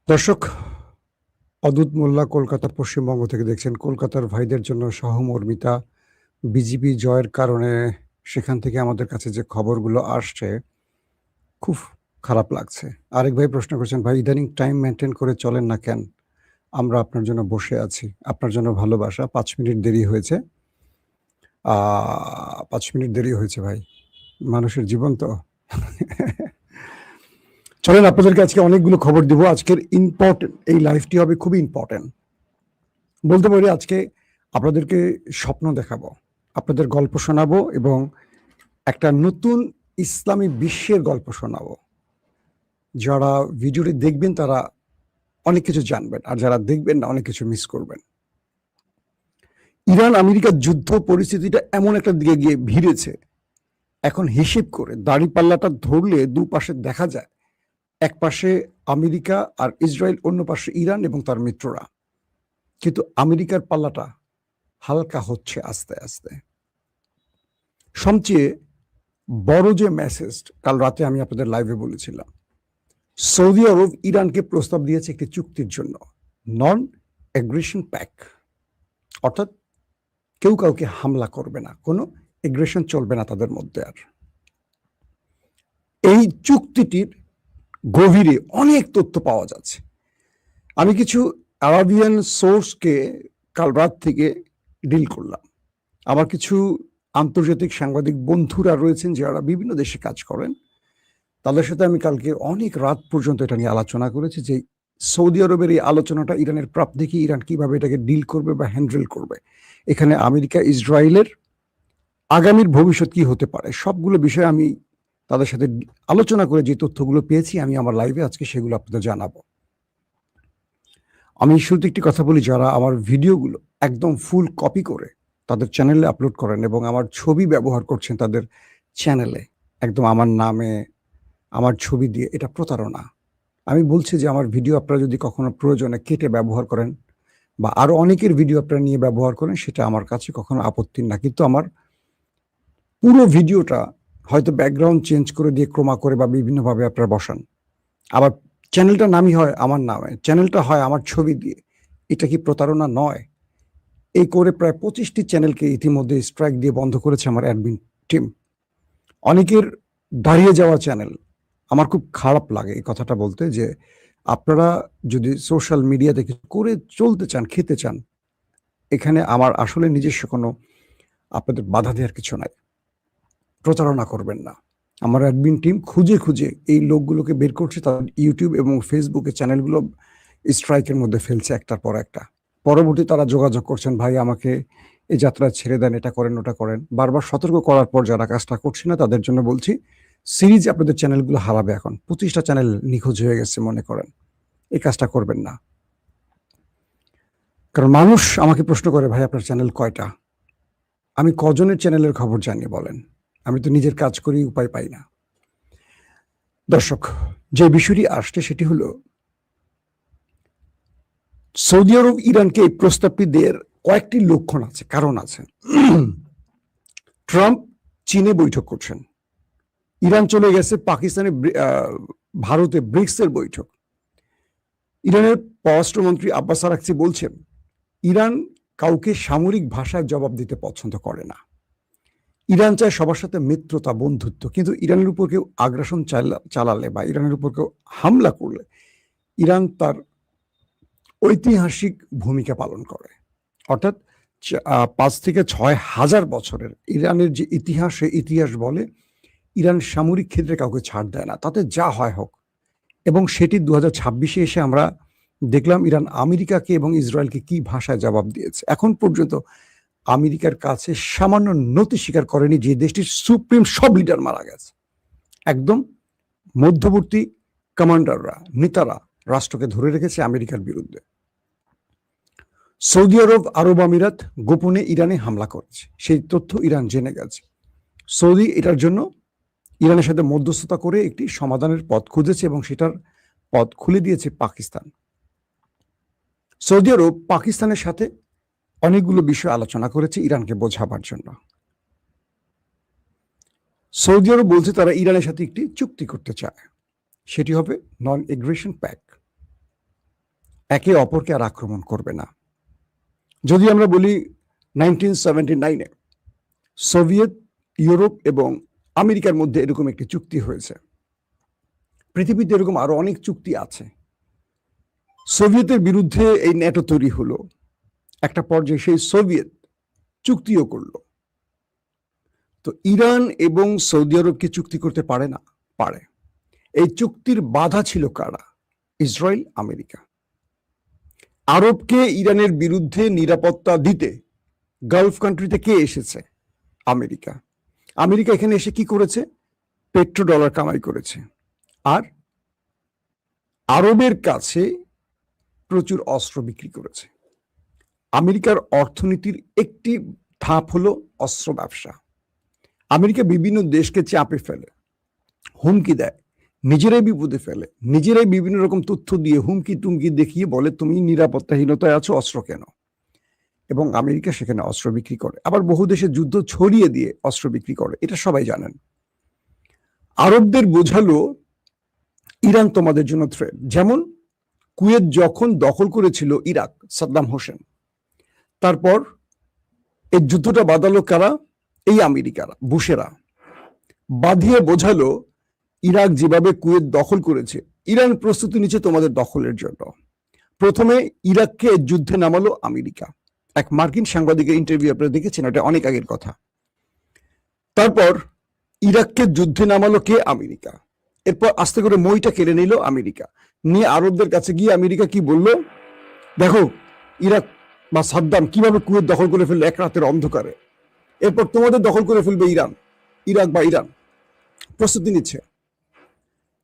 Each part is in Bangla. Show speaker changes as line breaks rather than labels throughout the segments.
দর্শক, অদূত মোল্লা কলকাতা পশ্চিমবঙ্গ থেকে দেখছেন। কলকাতার ভাইদের জন্য সহমর্মিতা। বিজেপি জয়ের কারণে সেখান থেকে আমাদের কাছে যে খবরগুলো আসছে খুব খারাপ লাগছে। আরেক ভাই প্রশ্ন করছেন, ভাই ইদানিং টাইম মেনটেন করে চলেন না কেন? আমরা আপনার জন্য বসে আছি, আপনার জন্য ভালোবাসা। 5 মিনিট দেরি হয়েছে। 5 মিনিট দেরি হয়েছে ভাই, মানুষের জীবন তো। চলেন আপনাদেরকে আজকে অনেকগুলো খবর দিব। আজকের ইম্পর্টেন্ট এই লাইফটি হবে খুবই ইম্পর্টেন্ট। বলতে পারি আজকে আপনাদেরকে স্বপ্ন দেখাবো, আপনাদের গল্প শোনাবো এবং একটা নতুন ইসলামী বিশ্বের গল্প শোনাবো। যারা ভিডিওটি দেখবেন তারা অনেক কিছু জানবেন, আর যারা দেখবেন না অনেক কিছু মিস করবেন। ইরান আমেরিকার যুদ্ধ পরিস্থিতিটা এমন একটা দিকে গিয়ে ভিড়েছে, এখন হিসেব করে দাড়িপাল্লাটা ধরলে দুপাশে দেখা যায়, এক পাশে আমেরিকা আর ইসরায়েল, অন্য পাশে ইরান এবং তার মিত্ররা। কিন্তু আমেরিকার পাল্লাটা হালকা হচ্ছে আস্তে আস্তে। সবচেয়ে বড় যে মেসেজ, কাল রাতে আমি আপনাদের লাইভে বলেছিলাম, সৌদি আরব ইরানকে প্রস্তাব দিয়েছে একটি চুক্তির জন্য, নন এগ্রেশন প্যাক, অর্থাৎ কেউ কাউকে হামলা করবে না, কোনো এগ্রেশন চলবে না তাদের মধ্যে। আর এই চুক্তিটির গভীরে অনেক তথ্য পাওয়া যাচ্ছে। আমি কিছু আরাবিয়ান সোর্সকে কাল রাত থেকে ডিল করলাম। আমার কিছু আন্তর্জাতিক সাংবাদিক বন্ধুরা রয়েছেন যারা বিভিন্ন দেশে কাজ করেন, তাদের সাথে আমি কালকে অনেক রাত পর্যন্ত এটা নিয়ে আলোচনা করেছি যে সৌদি আরবের এই আলোচনাটা ইরানের প্রাপ্তি কি, ইরান কিভাবে এটাকে ডিল করবে বা হ্যান্ডেল করবে, এখানে আমেরিকা ইসরায়েলের আগামীর ভবিষ্যৎ কি হতে পারে, সবগুলো বিষয়ে আমি তাদের সাথে আলোচনা করে যে তথ্যগুলো পেয়েছি আমি আমার লাইভে আজকে সেগুলো আপনাদের জানাবো। আমি শুরুতে একটি কথা বলি, যারা আমার ভিডিওগুলো একদম ফুল কপি করে তাদের চ্যানেলে আপলোড করেন এবং আমার ছবি ব্যবহার করছেন তাদের চ্যানেলে, একদম আমার নামে আমার ছবি দিয়ে, এটা প্রতারণা। আমি বলছি যে আমার ভিডিও আপনারা যদি কখনো প্রয়োজনে কেটে ব্যবহার করেন বা আরো অনেকের ভিডিও আপনারা নিয়ে ব্যবহার করেন, সেটা আমার কাছে কখনো আপত্তি না, কিন্তু আমার পুরো ভিডিওটা হয়তো ব্যাকগ্রাউন্ড চেঞ্জ করে দিয়ে ক্রমা করে বা বিভিন্নভাবে আপনারা বসান, আবার চ্যানেলটার নামই হয় আমার নামে, চ্যানেলটা হয় আমার ছবি দিয়ে, এটা কি প্রতারণা নয়? এই করে প্রায় 25টি চ্যানেলকে ইতিমধ্যে স্ট্রাইক দিয়ে বন্ধ করেছে আমার অ্যাডমিন টিম। অনেকের দাঁড়িয়ে যাওয়া চ্যানেল। আমার খুব খারাপ লাগে এই কথাটা বলতে, যে আপনারা যদি সোশ্যাল মিডিয়াতে কিছু করে চলতে চান, খেতে চান, এখানে আমার আসলে নিজস্ব কোনো আপনাদের বাধা দেওয়ার কিছু নাই, প্রতারণা করবেন না। আমার অ্যাডমিন টিম খুঁজে খুঁজে এই লোকগুলোকে বের করছে, তাদের ইউটিউব এবং ফেসবুকে চ্যানেলগুলো স্ট্রাইকের মধ্যে ফেলছে একটার পর একটা। পরবর্তী তারা যোগাযোগ করছেন, ভাই আমাকে এই যাত্রা ছেড়ে দেন, এটা করেন ওটা করেন। বারবার সতর্ক করার পর যারা কাজটা করছে না তাদের জন্য বলছি, সিরিজ আপনাদের চ্যানেলগুলো হারাবে। এখন 25টা চ্যানেল নিখোঁজ হয়ে গেছে মনে করেন, এই কাজটা করবেন না। কারণ মানুষ আমাকে প্রশ্ন করে, ভাই আপনার চ্যানেল কয়টা? আমি কজনের চ্যানেলের খবর জানি বলেন? আমি তো নিজের কাজ করি, উপায় পাই না। দর্শক, যে বিষয়টি আসছে সেটি হলো, সৌদি আরব ইরানকে এই প্রস্তাবটি দেওয়ার কয়েকটি লক্ষণ আছে, কারণ আছে। ট্রাম্প চীনে বৈঠক করছেন, ইরান চলে গেছে পাকিস্তানে, ভারতে ব্রিক্সের বৈঠক। ইরানের পররাষ্ট্রমন্ত্রী আব্বাস আরাকচি বলছেন, ইরান কাউকে সামরিক ভাষায় জবাব দিতে পছন্দ করে না। ইরান চায় সবার সাথে মিত্রতা, বন্ধুত্ব, কিন্তু ইরানের উপর কেউ আগ্রাসন চালালে বা ইরানের উপর কেউ হামলা করলে ইরান তার ঐতিহাসিক ভূমিকা পালন করে। অর্থাৎ 5 থেকে 6 হাজার বছরের ইরানের যে ইতিহাস, সেই ইতিহাস বলে ইরান সামরিক ক্ষেত্রে কাউকে ছাড় দেয় না, তাতে যা হয় হোক। এবং সেটি 2026-এ এসে আমরা দেখলাম ইরান আমেরিকাকে এবং ইসরায়েলকে কি ভাষায় জবাব দিয়েছে। এখন পর্যন্ত আমেরিকার কাছে সামান্য নতি স্বীকার করেনি, যে দেশটির সুপ্রিম সব লিডার মারা গেছে। একদম মধ্যবর্তী কমান্ডাররা, নেতারা রাষ্ট্রকে ধরে রেখেছে আমেরিকার বিরুদ্ধে। সৌদি আরব, আরব আমিরাত গোপনে ইরানে হামলা করেছে, সেই তথ্য ইরান জেনে গেছে। সৌদি এটার জন্য ইরানের সাথে মধ্যস্থতা করে একটি সমাধানের পথ খুঁজেছে এবং সেটার পথ খুলে দিয়েছে পাকিস্তান। সৌদি আরব পাকিস্তানের সাথে অনেকগুলো বিষয় আলোচনা করেছে ইরানকে বোঝাবার জন্য। সৌদি আরব বলছে তারা ইরানের সাথে একটি চুক্তি করতে চায়, সেটি হবে নন এগ্রেশন প্যাক। একে অপরকে আর আক্রমণ করবে না। যদি আমরা বলি 1979-এ সোভিয়েত ইউরোপ এবং আমেরিকার মধ্যে এরকম একটি চুক্তি হয়েছে। পৃথিবীতে এরকম আরো অনেক চুক্তি আছে। সোভিয়েতের বিরুদ্ধে এই ন্যাটো তৈরি হলো, একটা পর্যায়ে সেই সোভিয়েত চুক্তিও করলো। তো ইরান এবং সৌদি আরব কি চুক্তি করতে পারে না? পারে। এই চুক্তির বাধা ছিল কারা? Israel, America. আরবকে ইরানের বিরুদ্ধে নিরাপত্তা দিতে গালফ কান্ট্রিতে কে এসেছে? আমেরিকা। আমেরিকা এখানে এসে কি করেছে? পেট্রো ডলার কামাই করেছে, আর আরবের কাছে প্রচুর অস্ত্র বিক্রি করেছে। আমেরিকার অর্থনীতির একটি ধাপ হলো অস্ত্র ব্যবসা। আমেরিকা বিভিন্ন দেশকে চাপে ফেলে, হুমকি দেয়, নিজেরাই বিপদে ফেলে, নিজেরাই বিভিন্ন রকম তথ্য দিয়ে হুমকি টুমকি দেখিয়ে বলে তুমি নিরাপত্তাহীনতায় আছো, অস্ত্র কেন। এবং আমেরিকা সেখানে অস্ত্র বিক্রি করে, আবার বহু দেশে যুদ্ধ ছড়িয়ে দিয়ে অস্ত্র বিক্রি করে, এটা সবাই জানেন। আরবদের বোঝালো ইরান তোমাদের জন্য থ্রেট। যেমন কুয়েত যখন দখল করেছিল ইরাক, সাদ্দাম হোসেন, তারপর এই যুদ্ধটা বাঁধালো কারা? এই আমেরিকারা, বুশেরা বাঁধিয়ে বোঝালো ইরাক যেভাবে কুয়েত দখল করেছে, ইরান প্রস্তুতি নিচ্ছে তোমাদের দখলের জন্য। প্রথমে ইরাককে যুদ্ধে নামালো আমেরিকা। এক মার্কিন সাংবাদিকের ইন্টারভিউ আপনারা দেখেছেন, এটা অনেক আগের কথা। তারপর ইরাককে যুদ্ধে নামালো কে? আমেরিকা। এরপর আস্তে করে মইটা কেড়ে নিল আমেরিকা, নিয়ে আরবদের কাছে গিয়ে আমেরিকা কি বলল? দেখো ইরাক বা সাদ্দাম কিভাবে কুয়েত দখল করে ফেললো এক রাতের অন্ধকারে, এরপর তোমাদের দখল করে ফেলবে ইরান, ইরাক বা ইরান প্রস্তুতি নিচ্ছে।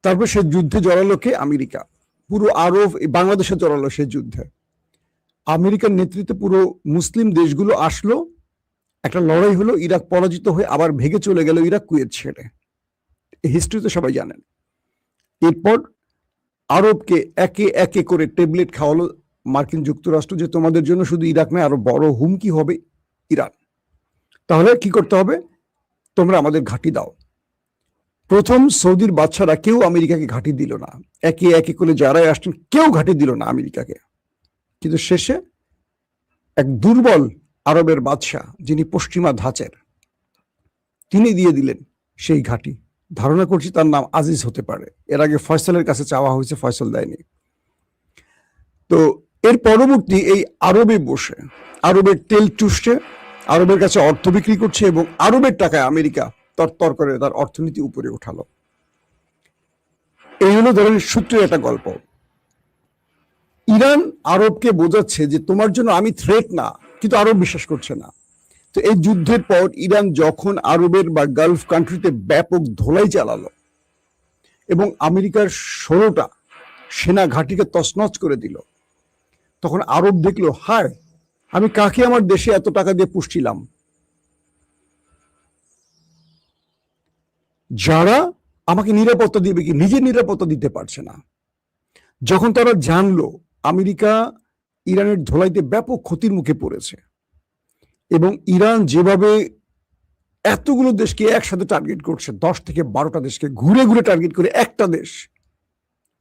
তারপর সে যুদ্ধে জড়ালো কে? আমেরিকা। পুরো আরব, বাংলাদেশে জড়ালো সে যুদ্ধে। আমেরিকার নেতৃত্বে পুরো মুসলিম দেশগুলো আসলো, একটা লড়াই হলো, ইরাক পরাজিত হয়ে আবার ভেগে চলে গেল ইরাক কুয়েত ছেড়ে। এই হিস্ট্রি তো সবাই জানেন। এরপর আরবকে একে একে করে ট্যাবলেট খাওয়ালো মার্কিন যুক্তরাষ্ট্র, যে তোমাদের জন্য শুধু ইরাক নয়, আরো বড় হুমকি হবে ইরান। তাহলে কি করতে হবে? তোমরা আমাদের ঘাঁটি দাও। প্রথম সৌদির বাদশারা কেউ আমেরিকাকে ঘাঁটি দিল না, একে একে করে যারাই আসছেন কেউ ঘাঁটি দিল না আমেরিকাকে। কিন্তু শেষে এক দুর্বল আরবের বাদশাহ, যিনি পশ্চিমা ধাঁচের, তিনি দিয়ে দিলেন সেই ঘাঁটি। ধারণা করছি তার নাম আজিজ হতে পারে। এর আগে ফয়সালের কাছে চাওয়া হয়েছে, ফয়সাল দেয়নি। তো এর পরবর্তী এই আরবে বসে আরবের তেল চুষছে, আরবের কাছে অর্থ বিক্রি করছে, এবং আরবের টাকায় আমেরিকা তরতর করে তার অর্থনীতি উপরে উঠালো। এই হলো ধরেন সূত্রের একটা গল্প। ইরান আরবকে বোঝাচ্ছে যে তোমার জন্য আমি থ্রেট না, কিন্তু আরব বিশ্বাস করছে না। তো এই যুদ্ধের পর ইরান যখন আরবের বা গালফ কান্ট্রিতে ব্যাপক ধোলাই চালালো এবং আমেরিকার 16টা সেনা ঘাঁটিকে তছনছ করে দিল, তখন আরব দেখলো, হায় আমি কাকে আমার দেশে এত টাকা দিয়ে পুষছিলাম, যারা আমাকে নিরাপত্তা দিবে কি নিজের নিরাপত্তা দিতে পারছে না। যখন তারা জানলো আমেরিকা ইরানের ধোলাইতে ব্যাপক ক্ষতির মুখে পড়েছে, এবং ইরান যেভাবে এতগুলো দেশকে একসাথে টার্গেট করছে, 10 থেকে 12টা দেশকে ঘুরে ঘুরে টার্গেট করে একটা দেশ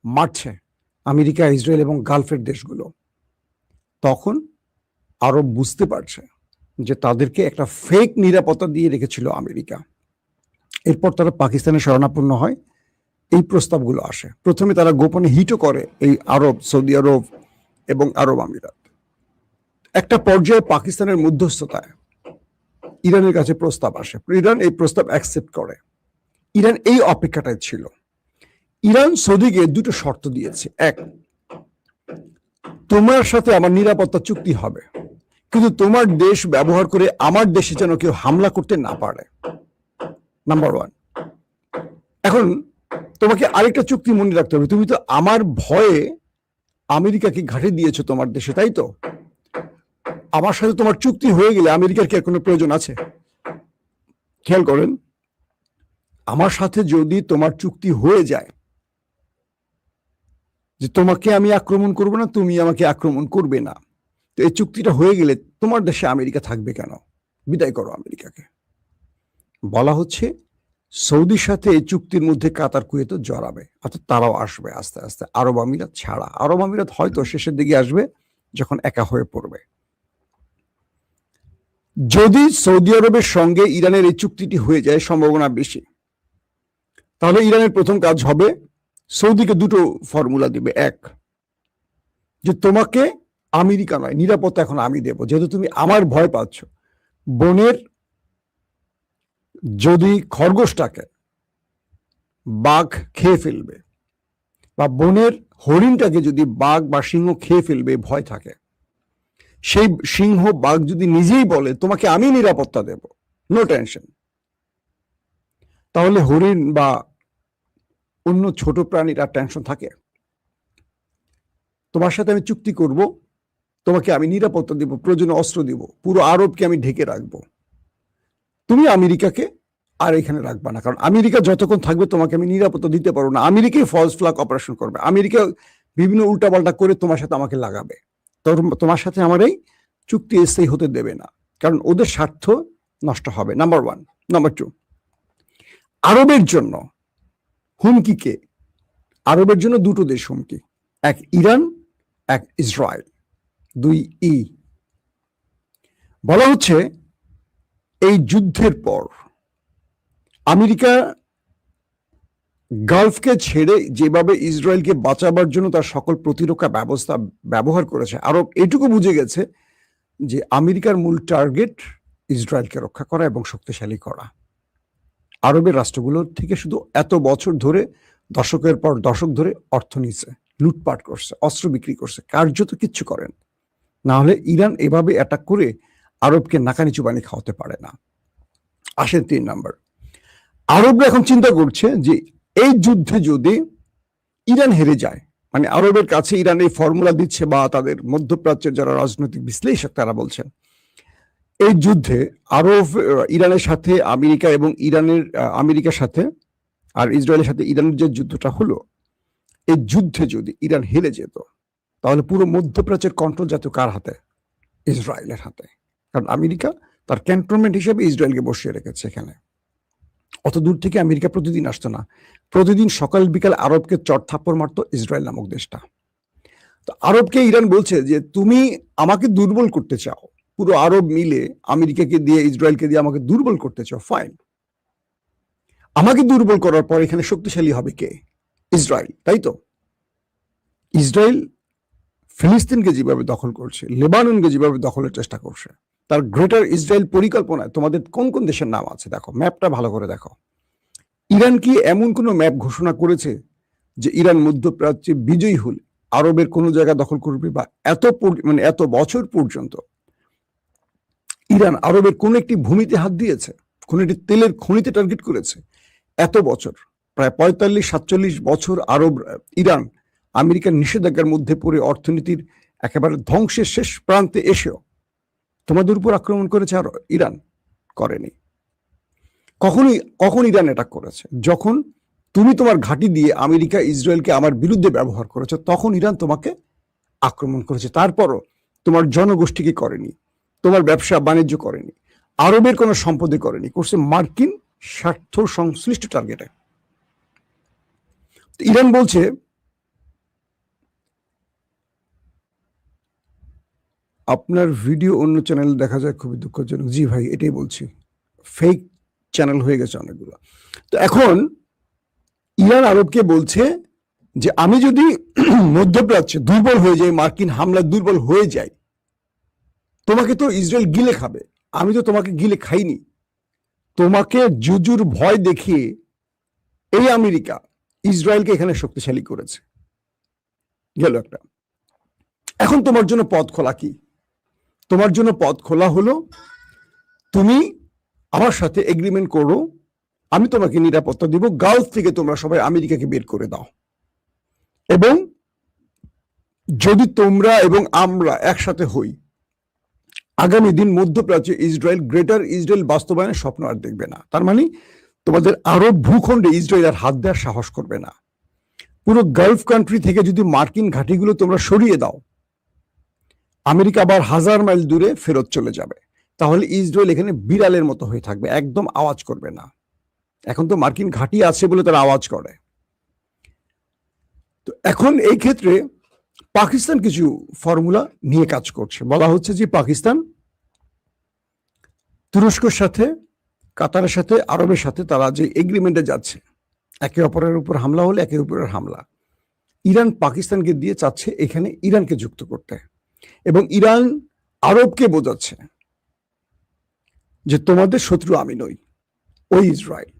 মারছে, আমেরিকা, ইসরায়েল এবং গালফের দেশগুলো, তখন আরব বুঝতে পারছে যে তাদেরকে একটা ফেক নিরাপত্তা দিয়ে রেখেছিল আমেরিকা। এরপর তারা পাকিস্তানে শরণাপন্ন হয়। এই প্রস্তাবগুলো আসে, প্রথমে তারা গোপনে হিটও করে এই আরব, সৌদি আরব এবং আরব আমিরাত। একটা পর্যায়ে পাকিস্তানের মধ্যস্থতায় ইরানের কাছে প্রস্তাব আসে, ইরান এই প্রস্তাব অ্যাকসেপ্ট করে। ইরান এই অপেক্ষাটায় ছিল। ইরান সৌদিকে দুটো শর্ত দিয়েছে। এক, তোমার সাথে আমার নিরাপত্তা চুক্তি হবে, কিন্তু তোমার দেশ ব্যবহার করে আমার দেশে যেন কেউ হামলা করতে না পারে, নাম্বার ওয়ান। এখন তোমাকে আরেকটা চুক্তি মনে রাখতে হবে, তুমি তো আমার ভয়ে আমেরিকাকে ঘাঁটি দিয়েছো তোমার দেশে, তাই তো? আমার সাথে তোমার চুক্তি হয়ে গেলে আমেরিকার কি আর কোনো প্রয়োজন আছে? খেয়াল করেন, আমার সাথে যদি তোমার চুক্তি হয়ে যায় যে তোমাকে আমি আক্রমণ করব না, তুমি আমাকে আক্রমণ করবে না, তো এই চুক্তিটা হয়ে গেলে তোমার দেশে আমেরিকা থাকবে কেন? বিদায় করো আমেরিকাকে। বলা হচ্ছে সৌদির সাথে এই চুক্তির মধ্যে কাতার কুয়েত জড়াবে, অর্থাৎ তারাও আসবে আস্তে আস্তে। আরব আমিরাত ছাড়া, আরব আমিরাত হয়তো শেষের দিকে আসবে যখন একা হয়ে পড়বে। যদি সৌদি আরবের সঙ্গে ইরানের এই চুক্তিটি হয়ে যায়, সম্ভাবনা বেশি, তাহলে ইরানের প্রথম কাজ হবে সৌদিকে দুটো ফর্মুলা দিবে। এক, যে তোমাকে আমেরিকা নয়, নিরাপত্তা এখন আমি দেব, যেহেতু তুমি আমার ভয় পাচ্ছ। বনের যদি খরগোশটাকে বাঘ খেয়ে ফেলবে, বা বনের হরিণটাকে যদি বাঘ বা সিংহ খেয়ে ফেলবে ভয় থাকে, সেই সিংহ বাঘ যদি নিজেই বলে তোমাকে আমি নিরাপত্তা দেব, নো টেনশন, তাহলে হরিণ বা অন্য ছোট প্রাণীর আর টেনশন থাকে? তোমার সাথে আমি চুক্তি করব, তোমাকে আমি নিরাপত্তা দেব, প্রয়োজনে অস্ত্র দিব, পুরো আরবকে আমি ঢেকে রাখবো, তুমি আমেরিকাকে আর এখানে রাখবা না, কারণ আমেরিকা যতক্ষণ থাকবে তোমাকে আমি নিরাপত্তা দিতে পারবো না। আমেরিকাই ফলস ফ্ল্যাগ অপারেশন করবে, আমেরিকা বিভিন্ন উল্টাপাল্টা করে তোমার সাথে আমাকে লাগাবে, তোমার সাথে আমার এই চুক্তি স্থায়ী হতে দেবে না, কারণ ওদের স্বার্থ নষ্ট হবে, নাম্বার ওয়ান। নাম্বার টু, আরবের জন্য হুমকি কে? আরবের জন্য দুটো দেশ হুমকি, এক ইরান, এক ইসরায়েল, দুই ই। বলা হচ্ছে এই যুদ্ধের পর আমেরিকা গালফকে ছেড়ে যেভাবে ইসরায়েলকে বাঁচাবার জন্য তার সকল প্রতিরক্ষা ব্যবস্থা ব্যবহার করেছে, আরব এটুকু বুঝে গেছে যে আমেরিকার মূল টার্গেট ইসরায়েলকে রক্ষা করা এবং শক্তিশালী করা। আরবের রাষ্ট্রগুলোর থেকে শুধু এত বছর ধরে, দশকের পর দশক ধরে অর্থ নিচ্ছে, লুটপাট করছে, অস্ত্র বিক্রি করছে, কার্যত কিচ্ছু করেন না। হলে ইরান এভাবে অ্যাটাক করে আরবকে নাকানি চুবানি খাওয়াতে পারে না। আসেন 3 নাম্বার, আরবরা এখন চিন্তা করছে যে এই যুদ্ধে যদি ইরান হেরে যায়, মানে আরবের কাছে ইরান এই ফর্মুলা দিচ্ছে, বা তাদের মধ্যপ্রাচ্যের যারা রাজনৈতিক বিশ্লেষক তারা বলছেন এই যুদ্ধে আরব, ইরানের সাথে আমেরিকা এবং আমেরিকার সাথে আর ইসরায়েলের সাথে ইরানের যে যুদ্ধটা হলো, এই যুদ্ধে যদি ইরান হেরে যেত, তাহলে পুরো মধ্যপ্রাচ্যের কন্ট্রোল যেত কার হাতে? ইসরায়েলের হাতে। কারণ আমেরিকা তার ক্যান্টনমেন্ট হিসেবে ইসরায়েলকে বসিয়ে রেখেছে এখানে। অত দূর থেকে আমেরিকা প্রতিদিন আসতো না, প্রতিদিন সকাল বিকাল আরবকে চট থাপ্পড় মারতো ইসরায়েল নামক দেশটা। তো আরবকে ইরান বলছে যে তুমি আমাকে দুর্বল করতে চাও, পুরো আরব মিলে আমেরিকাকে দিয়ে ইসরায়েলকে দিয়ে আমাকে দুর্বল করতে চাও, ফাইন। আমাকে দুর্বল করার পর এখানে শক্তিশালী হবে কে? ইসরায়েল, তাই তো? ইসরায়েল ফিলিস্তিনকে যেভাবে দখল করছে, লেবাননকে যেভাবে দখলের চেষ্টা করছে, তার গ্রেটার ইসরায়েল পরিকল্পনায় তোমাদের কোন কোন দেশের নাম আছে দেখো, ম্যাপটা ভালো করে দেখো। ইরান কি এমন কোন ম্যাপ ঘোষণা করেছে যে ইরান মধ্যপ্রাচ্যে বিজয়ী হলে আরবের কোন জায়গা দখল করবে? বা এত বছর পর্যন্ত ইরান আরবের কোন একটি ভূমিতে হাত দিয়েছে? কোন একটি তেলের খনিতে টার্গেট করেছে? এত বছর, প্রায় 45-47 বছর ইরান আমেরিকার নিষেধাজ্ঞার মধ্যে পড়ে অর্থনীতির একেবারে ধ্বংসের শেষ প্রান্তে এসেও তোমাদের উপর আক্রমণ করেছে আর ইরান করেনি। কখন ইরান অ্যাটাক করেছে? যখন তুমি তোমার ঘাঁটি দিয়ে আমেরিকা ইসরায়েলকে আমার বিরুদ্ধে ব্যবহার করেছে, তখন ইরান তোমাকে আক্রমণ করেছে। তারপরও তোমার জনগোষ্ঠীকে করেনি, তোমার ব্যবসা বাণিজ্য করেনি, আরবের কোনো সম্পদে করেনি, করছে মার্কিন স্বার্থ সংশ্লিষ্ট টার্গেটে। ইরান বলছে আপনার ভিডিও অন্য চ্যানেল দেখা যায়, খুবই দুঃখজনক। জি ভাই, এটাই বলছি, ফেক চ্যানেল হয়ে গেছে অনেকগুলো। তো এখন ইরান আরবকে বলছে যে আমি যদি মধ্যপ্রাচ্যে দুর্বল হয়ে যাই, মার্কিন হামলায় দুর্বল হয়ে যাই, তোমাকে তো ইসরায়েল গিলে খাবে, আমি তো তোমাকে গিলে খাইনি। তোমাকে জুজুর ভয় দেখিয়ে এই আমেরিকা ইসরায়েলকে এখানে শক্তিশালী করেছে, গেল একটা। এখন তোমার জন্য পথ খোলা কি? তোমার জন্য পথ খোলা হলো তুমি আমার সাথে এগ্রিমেন্ট করো, আমি তোমাকে নিরাপত্তা দিব, গালফ থেকে তোমরা সবাই আমেরিকাকে বের করে দাও, এবং যদি তোমরা এবং আমরা একসাথে হই, আগামী দিন মধ্যপ্রাচ্যে ইসরায়েল, গ্রেটার ইসরায়েল বাস্তবায়নের স্বপ্ন আর দেখবে না। তার মানে তোমাদের আরব ভূখণ্ডে ইসরায়েল আর হাত দেওয়ার সাহস করবে না। পুরো গালফ কান্ট্রি থেকে যদি মার্কিন ঘাঁটিগুলো তোমরা সরিয়ে দাও, আমেরিকা আবার 1000 মাইল দূরে ফেরত চলে যাবে, তাহলে ইসরায়েল এখানে বিড়ালের মতো হয়ে থাকবে, একদম আওয়াজ করবে না। এখন তো মার্কিন ঘাঁটি আছে বলে তারা আওয়াজ করে। তো এখন এই ক্ষেত্রে পাকিস্তান কিছু ফর্মুলা নিয়ে কাজ করছে। বলা হচ্ছে যে পাকিস্তান তুরস্কের সাথে, কাতারের সাথে, আরবের সাথে তারা যে এগ্রিমেন্টে যাচ্ছে, একে অপরের উপর হামলা হলে একে অপরের হামলা, ইরান পাকিস্তানকে দিয়ে চাচ্ছে এখানে ইরানকে যুক্ত করতে, এবং ইরান আরবকে বোঝাচ্ছে যে তোমাদের শত্রু আমি নই, ওই ইসরায়েল।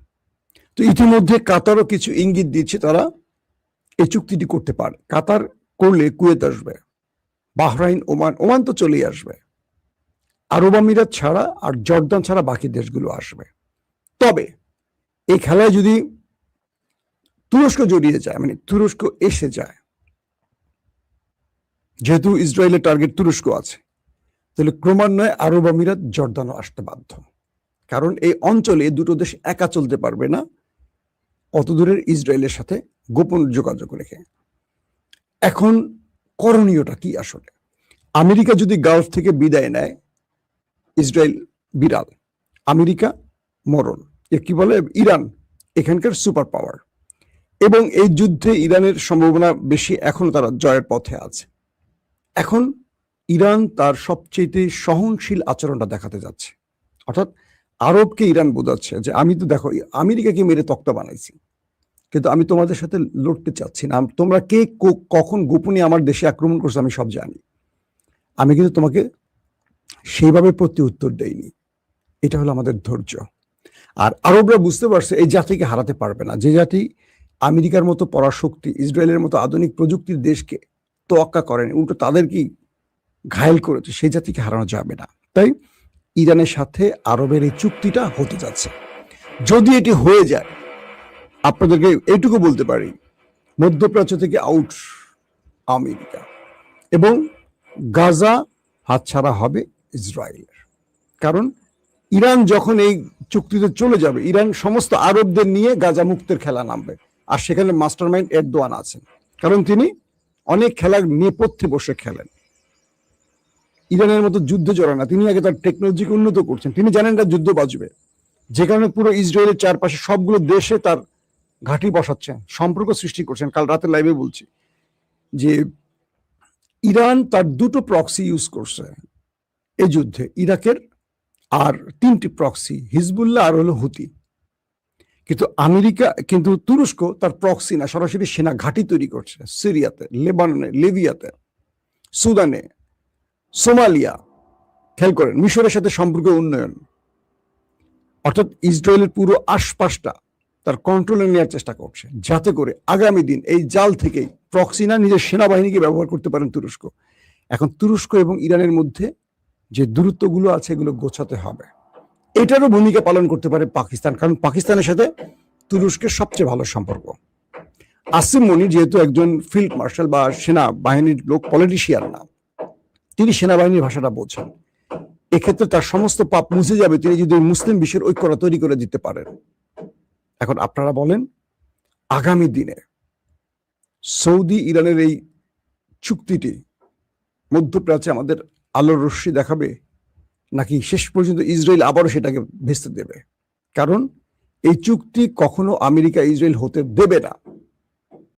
তো ইতিমধ্যে কাতারও কিছু ইঙ্গিত দিচ্ছে তারা এই চুক্তিটি করতে পারে। কাতার করলে কুয়েত আসবে, বাহরাইন, ওমান তো চলেই আসবে, আরব আমিরাত ছাড়া আর জর্দান ছাড়া বাকি দেশগুলো আসবে। তবে এই খেলায় যদি তুরস্ক জড়িয়ে যায়, মানে তুরস্ক এসে যায়, যেহেতু ইসরায়েলের টার্গেট তুরস্ক আছে, তাহলে ক্রমান্বয়ে আরব আমিরাত, জর্দানও আসতে বাধ্য। কারণ এই অঞ্চলে দুটো দেশ একা চলতে পারবে না অত দূরের ইসরায়েলের সাথে গোপন যোগাযোগ রেখে। এখন করণীয়টা কি আসলে? আমেরিকা যদি গালফ থেকে বিদায় নেয়, ইসরায়েল বিড়াল, আমেরিকা মরণ, এ কি বলে ইরান এখানকার সুপার পাওয়ার, এবং এই যুদ্ধে ইরানের সম্ভাবনা বেশি, এখন তারা জয়ের পথে আছে। এখন ইরান তার সবচেয়ে সহনশীল আচরণটা দেখাতে যাচ্ছে, অর্থাৎ আরবকে ইরান বোঝাচ্ছে যে আমি তো দেখো আমেরিকাকে মেরে তক্তা বানাইছি, কিন্তু আমি তোমাদের সাথে লড়তে চাচ্ছি না। তোমরা কে কখন গোপনে আমার দেশে আক্রমণ করছো আমি সব জানি, আমি কিন্তু তোমাকে সেইভাবে প্রতি উত্তর দেইনি। এটা হলো আমাদের ধৈর্য। আর আরবরা বুঝতে পারছে এই জাতিকে হারাতে পারবে না। যে জাতি আমেরিকার মতো পরাশক্তি, ইসরায়েলের মতো আধুনিক প্রযুক্তির দেশকে তোয়াক্কা করেনি, উল্টো তাদেরকেই ঘায়েল করেছে, সেই জাতিকে হারানো যাবে না। তাই ইরানের সাথে আরবের এই চুক্তিটা হতে যাচ্ছে। যদি এটি হয়ে যায়, আপনাদেরকে এইটুকু বলতে পারি, মধ্যপ্রাচ্য থেকে আউট আমেরিকা, এবং গাজা হাতছাড়া হবে ইসরায়েলের। কারণ ইরান যখন এই চুক্তিতে চলে যাবে, ইরান সমস্ত আরবদের নিয়ে গাজা মুক্তের খেলা নামবে, আর সেখানে মাস্টারমাইন্ড এরদোয়ান আছেন, কারণ তিনি অনেক খেলার নেপথ্যে বসে খেলেন। ইরানের মতো যুদ্ধে জড়ায় না, তিনি আগে তার টেকনোলজিকে উন্নত করছেন, তিনি জানেন না যুদ্ধ বাজবে, যে কারণে পুরো ইসরায়েলের চারপাশে সবগুলো দেশে তার ঘাঁটি বসাচ্ছেন, সম্পর্ক সৃষ্টি করছেন। কাল রাতে লাইভে বলছি যে ইরান তার দুটো প্রক্সি ইউজ করছে এই যুদ্ধে, ইরাকের আর তিনটি প্রক্সি, হিজবুল্লাহ আর হলো হুতি। কিন্তু আমেরিকা, কিন্তু তুরস্ক তার প্রক্সি না, সরাসরি সেনা ঘাঁটি তৈরি করছে সিরিয়াতে, লেবাননে, লিবিয়াতে, সুদানে, সোমালিয়া, খেয়াল করেন মিশরের সাথে সম্পর্ক উন্নয়ন, অর্থাৎ ইসরায়েলের পুরো আশপাশটা তার কন্ট্রোলে নেওয়ার চেষ্টা করছে, যাতে করে আগামী দিন এই জাল থেকেই প্রক্সি না নিজের সেনাবাহিনীকে ব্যবহার করতে পারেন তুরস্ক। এখন তুরস্ক এবং ইরানের মধ্যে যে দূরত্বগুলো আছে এগুলো গোছাতে হবে। এটারও ভূমিকা পালন করতে পারে পাকিস্তান, কারণ পাকিস্তানের সাথে তুরস্কের সবচেয়ে ভালো সম্পর্ক। আসিম মনির যেহেতু একজন ফিল্ড মার্শাল বা সেনাবাহিনীর লোক, পলিটিশিয়ান না, তিনি সেনাবাহিনীর ভাষাটা বোঝেন। এক্ষেত্রে তার সমস্ত পাপ মুছে যাবে তিনি যদি মুসলিম বিশ্বের ঐক্যতা তৈরি করে দিতে পারেন। এখন আপনারা বলেন, আগামী দিনে সৌদি ইরানের এই চুক্তিটি মধ্যপ্রাচ্যে আমাদের আলোর রশ্মি দেখাবে, নাকি শেষ পর্যন্ত ইসরায়েল আবারও সেটাকে ভেস্তে দেবে? কারণ এই চুক্তি কখনো আমেরিকা ইসরায়েল হতে দেবে না।